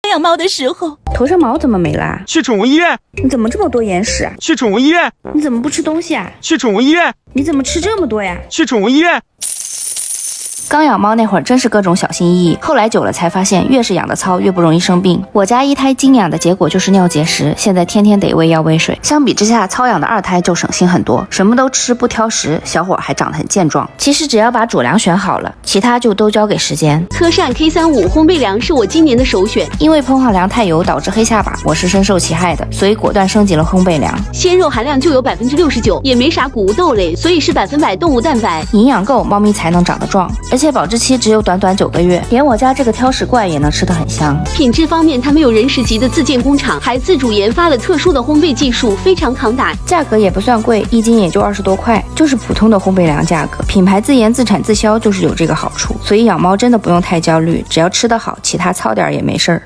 养猫的时候，头上毛怎么没啦？去宠物医院。你怎么这么多眼屎啊？去宠物医院。你怎么不吃东西啊？去宠物医院。你怎么吃这么多呀？去宠物医院。刚养猫那会儿真是各种小心翼翼，后来久了才发现，越是养的糙越不容易生病。我家一胎精养的结果就是尿结石，现在天天得喂药喂水。相比之下，糙养的二胎就省心很多，什么都吃不挑食，小伙还长得很健壮。其实只要把主粮选好了，其他就都交给时间。科善 K35 烘焙粮是我今年的首选，因为烹好粮太油导致黑下巴，我是深受其害的，所以果断升级了烘焙粮。鲜肉含量就有69%，也没啥谷物豆类，所以是100%动物蛋白，营养够，猫咪才能长得壮，而且保质期只有短短9个月，连我家这个挑食怪也能吃得很香。品质方面，他们有人10级的自建工厂，还自主研发了特殊的烘焙技术，非常抗打。价格也不算贵，1斤也就20多块，就是普通的烘焙粮价格。品牌自研自产自销就是有这个好处，所以养猫真的不用太焦虑，只要吃得好，其他糙点也没事儿。